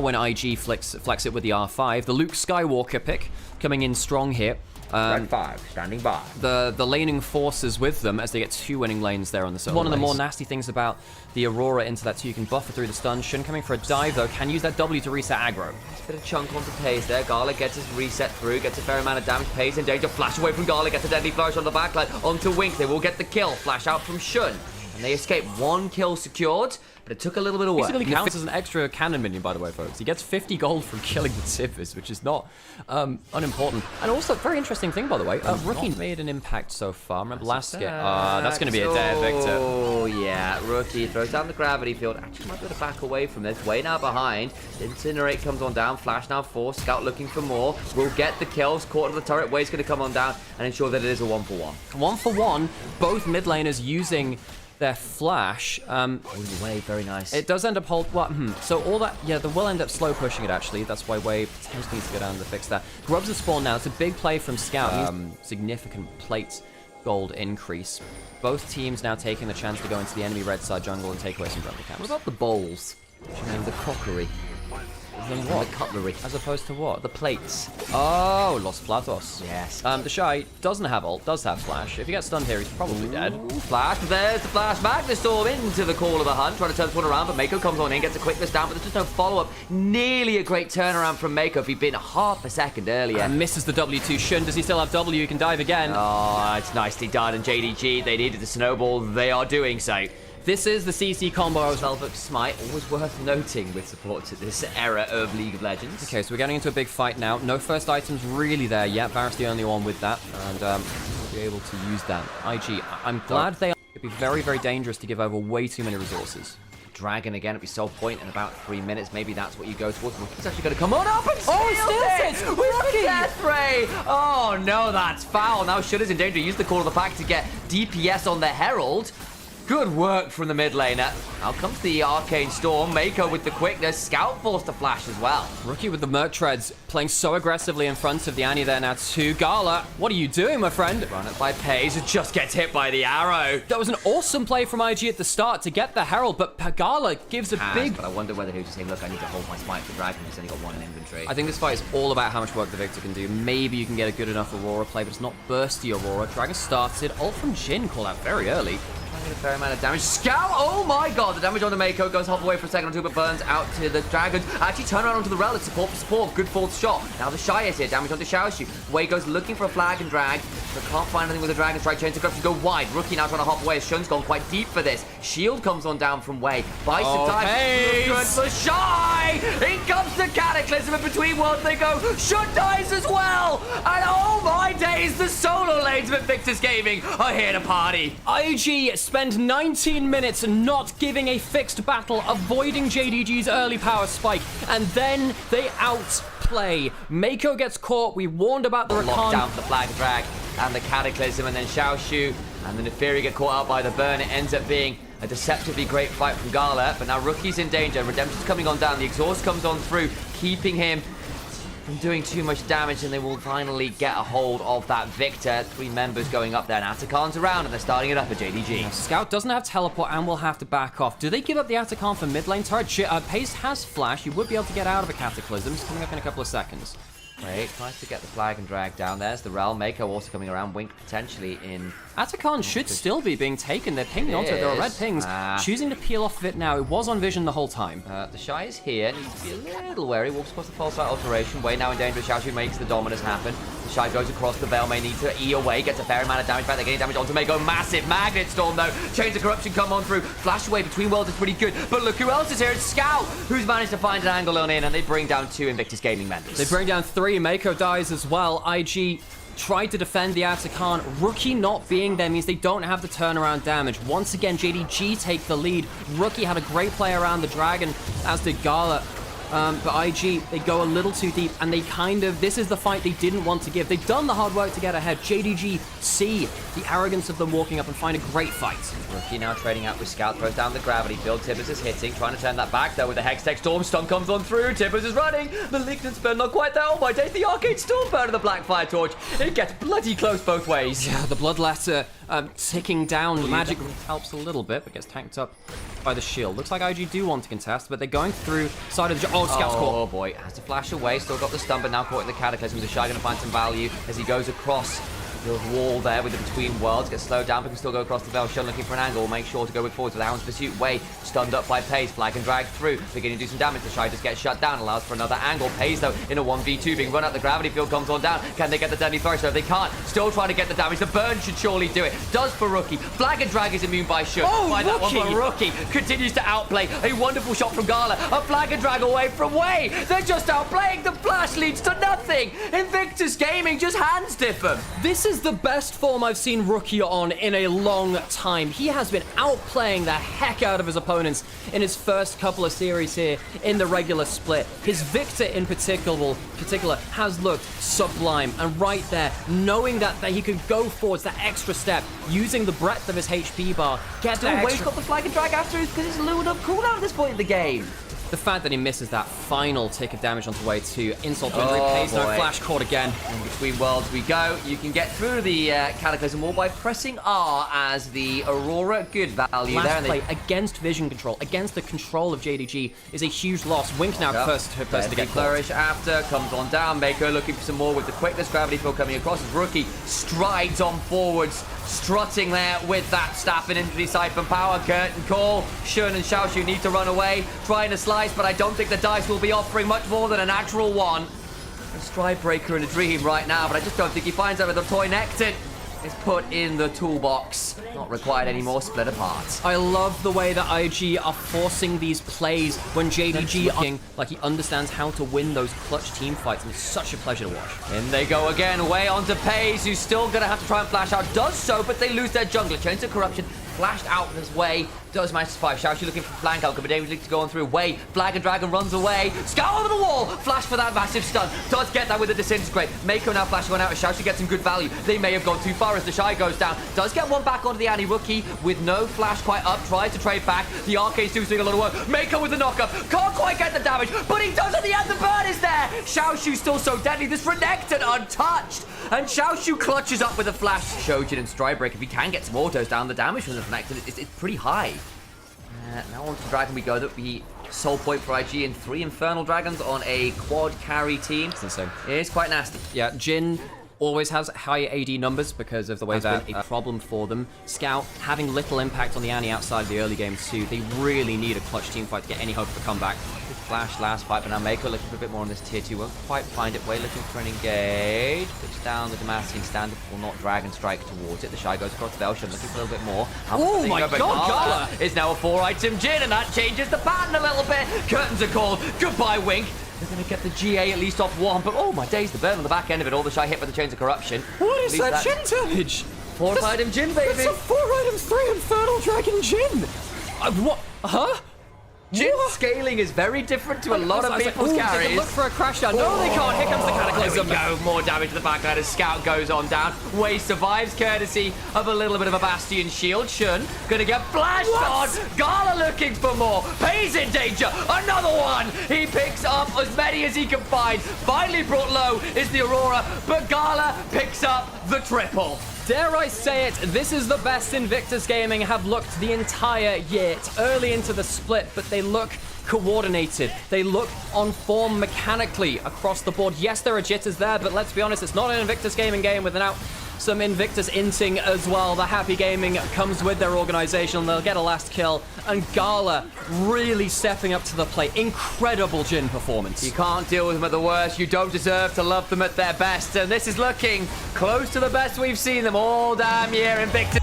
when IG flex it with the R5. The Luke Skywalker pick coming in strong here. Red 5, standing by. The laning forces with them as they get 2 winning lanes there on the solo. One of the more nasty things about the Aurora into that too, you can buffer through the stun. Shun coming for a dive though, can use that W to reset aggro. Nice bit of chunk onto Paze there. Gala gets his reset through, gets a fair amount of damage. Paze in danger, flash away from Gala, gets a deadly flourish on the backline. Onto Wink, they will get the kill. Flash out from Shun. And they escape. 1 kill secured, but it took a little bit of work. Basically counts as an extra cannon minion, by the way, folks. He gets 50 gold from killing the Tippers, which is not unimportant. And also, very interesting thing, by the way, Rookie made an impact so far. Remember last game? That's going to be a dead Victor. Oh, yeah. Rookie throws down the gravity field. Actually, might be able to back away from this. Way now behind. Incinerate comes on down. Flash now 4. Scout looking for more. Will get the kills. Caught in the turret. Way's going to come on down and ensure that it is a 1-for-1. 1-for-1. Both mid laners using their flash. Way, very nice. It does end up so all that, yeah, they will end up slow pushing it actually. That's why Way potentially needs to go down to fix that. Grubs is spawned now. It's a big play from Scout. Significant plate gold increase. Both teams now taking the chance to go into the enemy red side jungle and take away some jungle camps. What about the bowls? And the crockery? Then what? The cutlery. As opposed to what? The plates. Oh, Los Platos. Yes. The Shy doesn't have ult, does have flash. If he gets stunned here, he's probably dead. Flash, there's the flash back. The Storm into the call of the hunt, trying to turn the one around, but Mako comes on in, gets a quickness down, but there's just no follow-up. Nearly a great turnaround from Mako if he'd been half a second earlier. And misses the W2. Shun, does he still have W? He can dive again. Oh, it's nicely done. And JDG, they needed the snowball. They are doing so. This is the CC combo I was... Velvet Smite, always worth noting with supports at this era of League of Legends. Okay, so we're getting into a big fight now. No first items really there yet. Varus the only one with that, and we'll be able to use that. IG, I'm glad they are... It'd be very, very dangerous to give over way too many resources. Dragon again at the sole point in about 3 minutes. Maybe that's what you go towards. Rookie's actually going to come on up and steal it! With the death ray! Oh no, that's foul. Now Shun is in danger. Use the call of the pack to get DPS on the Herald. Good work from the mid laner. Now comes the Arcane Storm. Mako with the quickness. Scout forced to flash as well. Rookie with the Merc Treads, playing so aggressively in front of the Annie there now too. Gala, what are you doing, my friend? Run it by Paze. It just gets hit by the arrow. That was an awesome play from IG at the start to get the Herald, but Gala gives a big... But I wonder whether he was just saying, look, I need to hold my smite for Dragon. He's only got 1 in inventory. I think this fight is all about how much work the Victor can do. Maybe you can get a good enough Aurora play, but it's not bursty Aurora. Dragon started. Ult from Jhin called out very early. A fair amount of damage. Scout! Oh my god! The damage on the Mako goes half away for a second or two, but burns out to the Dragon. Actually, turn around onto the Relic. Support for support. Good fourth shot. Now the Shy is here. Damage onto Xiaoshu. Way goes looking for a flag and drag, but can't find anything with the Dragon Strike. Chains of Grubs to go wide. Rookie now trying to hop away. Shun's gone quite deep for this. Shield comes on down from Way. Buys some time. Good for Shy! In comes the Cataclysm, and between worlds they go. Shun dies as well! And oh my days, the solo lanes of Invictus Gaming are here to party. IG spend 19 minutes not giving a fixed battle, avoiding JDG's early power spike, and then they outplay. Mako gets caught. We warned about the lock down for the flag drag and the Cataclysm, and then Xiaoshu and the Neferi get caught out by the burn. It ends up being a deceptively great fight from Gala, but now Rookie's in danger. Redemption's coming on down. The exhaust comes on through, keeping him from doing too much damage, and they will finally get a hold of that Victor. 3 members going up there, and Atakan's around, and they're starting it up at JDG. Scout doesn't have teleport and will have to back off. Do they give up the Atakan for mid lane turret? Pace has flash. You would be able to get out of a Cataclysm. It's coming up in a couple of seconds. Great, tries to get the flag and drag down. There's the Realm. Mako also coming around. Wink potentially in. Atakan should still be being taken. They're pinging onto it. There are red pings. Choosing to peel off of it now. It was on vision the whole time. The Shy is here. Needs to be a little wary. Walks across the false light alteration. Way now in danger. Xiaoshu makes the Dominus happen. The Shy goes across the Veil. May need to E away. Gets a fair amount of damage back. They're getting damage onto Mako. Massive Magnet Storm though. Chains of Corruption come on through. Flash away between worlds is pretty good. But look who else is here. It's Scout, who's managed to find an angle on in, and they bring down 2 Invictus Gaming members. They bring down 3. Mako dies as well. IG tried to defend the Atakan. Rookie not being there means they don't have the turnaround damage. Once again, JDG take the lead. Rookie had a great play around the Dragon, as did Gala. But IG, they go a little too deep, and they this is the fight they didn't want to give. They've done the hard work to get ahead. JDG see the arrogance of them walking up and find a great fight. Rookie now trading out with Scout, throws down the gravity field. Tibbers is hitting, trying to turn that back though with the Hextech Storm. Stun comes on through. Tibbers is running. Malignant Spell not quite there. Oh my days, the Arcade Storm burn of the Black Fire Torch. It gets bloody close both ways. Yeah, the Bloodletter ticking down. Magic helps a little bit, but gets tanked up by the shield. Looks like IG do want to contest, but they're going through side of the... Oh, Scout's caught. Oh, boy. Has to flash away. Still got the stun, but now caught in the Cataclysm. The Shy going to find some value as he goes across the wall there with the Between Worlds. Gets slowed down, but can still go across the Velshun looking for an angle. Make sure to go with forwards with the Hound's Pursuit. Way stunned up by Pace. Flag and drag through. Beginning to do some damage. The Shy just gets shut down. Allows for another angle. Pace, though, in a 1v2. Being run out the gravity field comes on down. Can they get the deadly throw? So if they can't, still trying to get the damage. The burn should surely do it. Does for Rookie. Flag and drag is immune by Should. Oh, by that one, but Rookie continues to outplay. A wonderful shot from Gala. A flag and drag away from Way. They're just outplaying. The flash leads to nothing. Invictus Gaming just hand stiff them. This is the best form I've seen Rookie on in a long time. He has been outplaying the heck out of his opponents in his first couple of series here in the regular split. His Victor in particular has looked sublime. And right there, knowing that he could go forwards that extra step, using the breadth of his HP bar, get that Way's extra... got the flag and drag after because it's lured up cooldown at this point in the game. The fact that he misses that final tick of damage onto way to insult to injury. Pays no flash caught again. In Between Worlds we go. You can get through the Cataclysm wall by pressing R as the Aurora. Good value Last there. And play against vision control, against the control of JDG is a huge loss. Wink now first to get Flourish after, comes on down. Mako looking for some more with the quickness. Gravity field coming across as Rookie strides on forwards. Strutting there with that staffing into the Siphon Power. Curtain Call. Shun and Xiaoshu need to run away. Trying to slice, but I don't think the dice will be offering much more than a natural one. A Stride Breaker in a dream right now, but I just don't think he finds that with the Toy Nectin. Is put in the toolbox. Not required anymore. Split apart. I love the way that IG are forcing these plays when JDG looking like he understands how to win those clutch team fights, and it's such a pleasure to watch. In they go again. Way onto Pace, who's still going to have to try and flash out. Does so, but they lose their jungler. Chains of Corruption flashed out of his way. Does manage to survive. Xiaoxu looking for flank out. But David looking to go on through. Way. Flag and Dragon runs away. Scout over the wall. Flash for that massive stun. Does get that with a Disintegrate. Mako now flashing one out. Xiaoxu gets some good value. They may have gone too far as the Shy goes down. Does get one back onto the Annie Rookie with no flash quite up. Tries to trade back. The Arcade's doing a lot of work. Mako with the knockup. Can't quite get the damage, but he does at the end. The burn is there. Xiaoxu still so deadly. This Renekton untouched. And Xiaoshu clutches up with a flash. Shojin and Strybreak, if he can get some autos down, the damage from the Renekton is pretty high. Now on to the Dragon we go. That would be soul point for IG and 3 Infernal Dragons on a quad carry team. It's insane. It is quite nasty. Yeah, Jin always has high AD numbers because of the way that a problem for them. Scout having little impact on the Annie outside of the early game too. They really need a clutch team fight to get any hope of a comeback. Good flash last fight, but now Mako looking for a bit more on this tier 2. Won't quite find it. Way looking for an engage. Puts down the Demacian standard. Will not Dragon Strike towards it. The Shy goes across the Velshun looking for a little bit more. Oh my god, Gala is now a 4-item Jin, and that changes the pattern a little bit. Curtains are called. Goodbye, Wink. They're going to get the GA at least off one, but oh my days, the burn on the back end of it. All the Shy hit by the Chains of Corruption. What is that Jin damage? 4-item Jin, baby. It's a 4-item 3 Infernal Dragon Jin. What? Huh? Jin scaling is very different to a lot of people's carries. They can look for a crash down. No, they can't. Here comes the Cataclysm. There we go. More damage to the backline as Scout goes on down. Way survives courtesy of a little bit of a Bastion shield. Shun gonna get flashed on. Gala looking for more. Pays in danger. Another one. He picks up as many as he can find. Finally brought low is the Aurora, but Gala picks up the triple. Dare I say it, this is the best Invictus Gaming have looked the entire year. It's early into the split, but they look coordinated. They look on form mechanically across the board. Yes, there are jitters there, but let's be honest, it's not an Invictus Gaming game without some Invictus inting as well. The Happy Gaming comes with their organization, and they'll get a last kill. And Gala really stepping up to the plate. Incredible Jin performance. You can't deal with them at the worst. You don't deserve to love them at their best. And this is looking close to the best we've seen them all damn year. Invictus